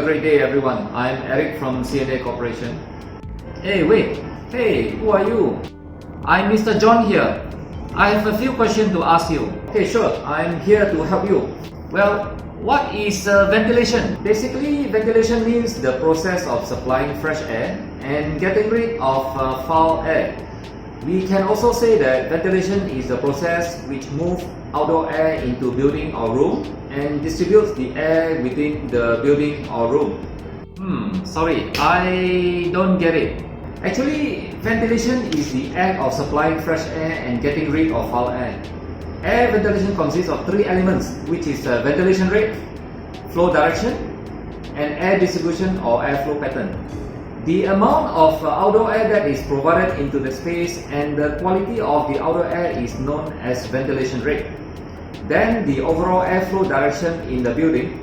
great day, everyone. I'm Eric from CNA Corporation. Hey, wait. Hey, who are you? I'm Mr. John here. I have a few questions to ask you. Okay, sure. I'm here to help you. Well, what is ventilation? Basically, ventilation means the process of supplying fresh air and getting rid of foul air. We can also say that ventilation is the process which moves outdoor air into building or room and distributes the air within the building or room. Sorry, I don't get it. Actually, ventilation is the act of supplying fresh air and getting rid of foul air. Air ventilation consists of three elements, which is ventilation rate, flow direction, and air distribution or airflow pattern. The amount of outdoor air that is provided into the space and the quality of the outdoor air is known as ventilation rate. Then the overall airflow direction in the building,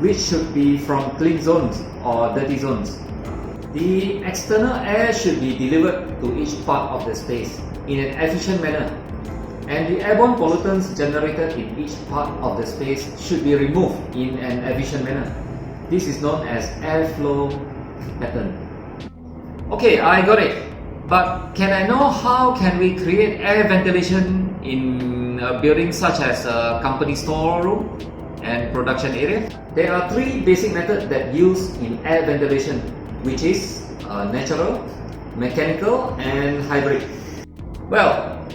which should be from clean zones or dirty zones. The external air should be delivered to each part of the space in an efficient manner, and the airborne pollutants generated in each part of the space should be removed in an efficient manner. This is known as airflow pattern. Okay, I got it. But can I know how can we create air ventilation in a building such as a company storeroom and production area? There are three basic methods that use in air ventilation, which is natural, mechanical, and hybrid. Well,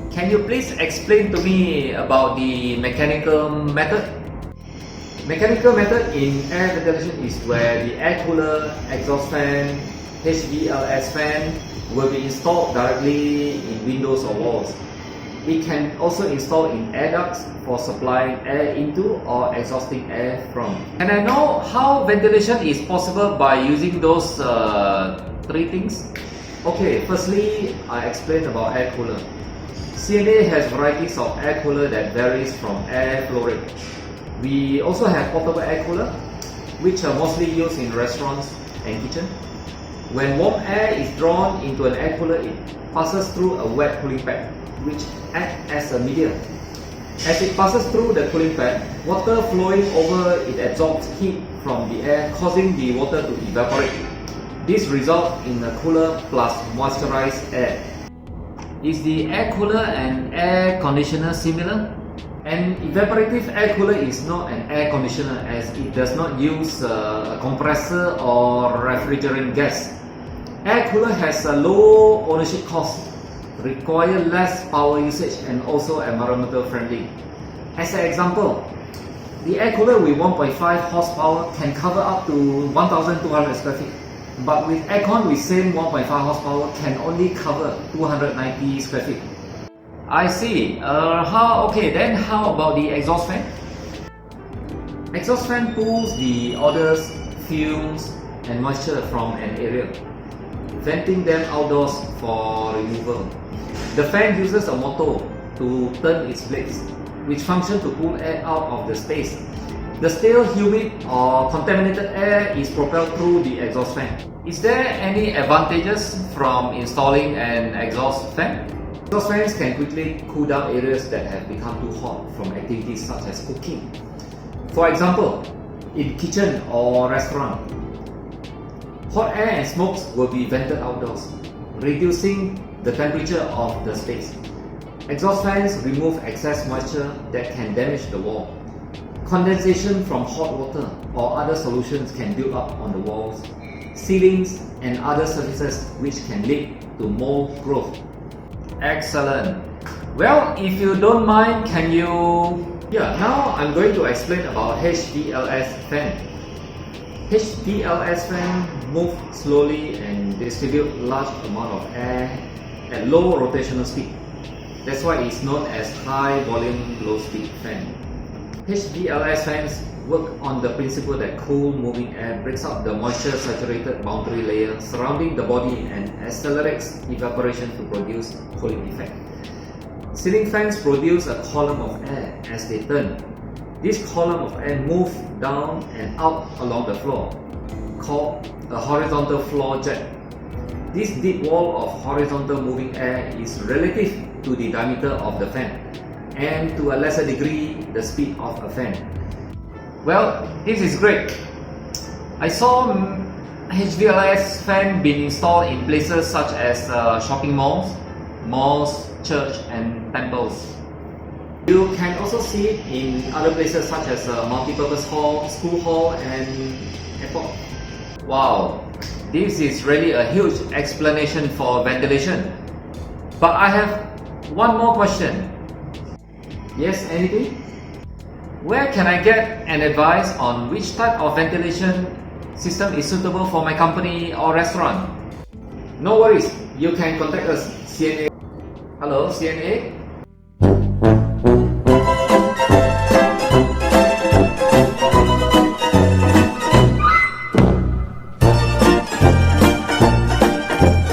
can you please explain to me about the mechanical method? Mechanical method in air ventilation is where the air cooler, exhaust fan, HVLS fan will be installed directly in windows or walls. It can also install in air ducts for supplying air into or exhausting air from. Can I know how ventilation is possible by using those three things? Okay, firstly, I explained about air cooler. CNA has varieties of air cooler that varies from air flow rate. We also have portable air cooler, which are mostly used in restaurants and kitchen. When warm air is drawn into an air cooler, it passes through a wet cooling pad, which acts as a medium. As it passes through the cooling pad, water flowing over it absorbs heat from the air, causing the water to evaporate. This results in a cooler plus moisturized air. Is the air cooler and air conditioner similar? An evaporative air cooler is not an air conditioner as it does not use a compressor or refrigerant gas. Air cooler has a low ownership cost, require less power usage, and also environmental friendly. As an example, the air cooler with 1.5 horsepower can cover up to 1,200 square feet, but with aircon with same 1.5 horsepower can only cover 290 square feet. I see. Then how about the exhaust fan? Exhaust fan pulls the odors, fumes, and moisture from an area, venting them outdoors for removal. The fan uses a motor to turn its blades, which function to pull air out of the space. The stale, humid, or contaminated air is propelled through the exhaust fan. Is there any advantages from installing an exhaust fan? Exhaust fans can quickly cool down areas that have become too hot from activities such as cooking. For example, in kitchen or restaurant, hot air and smokes will be vented outdoors, reducing the temperature of the space. Exhaust fans remove excess moisture that can damage the wall. Condensation from hot water or other solutions can build up on the walls, ceilings, and other surfaces, which can lead to mold growth. Excellent. Well, if you don't mind, can you... now I'm going to explain about HVLS fan. HVLS fan move slowly and distribute large amount of air at low rotational speed. That's why it's known as high volume, low speed fan. HVLS fans work on the principle that cool moving air breaks up the moisture saturated boundary layer surrounding the body and accelerates evaporation to produce cooling effect. Ceiling fans produce a column of air as they turn. This column of air moves down and out along the floor, called a horizontal floor jet. This deep wall of horizontal moving air is relative to the diameter of the fan and to a lesser degree the speed of a fan. Well, this is great. I saw HVLS fan being installed in places such as shopping malls, church and temples. You can also see it in other places such as multi-purpose hall, school hall and airport. Wow, this is really a huge explanation for ventilation. But I have one more question. Yes, anything? Where can I get an advice on which type of ventilation system is suitable for my company or restaurant? No worries, you can contact us, CNA. Hello, CNA.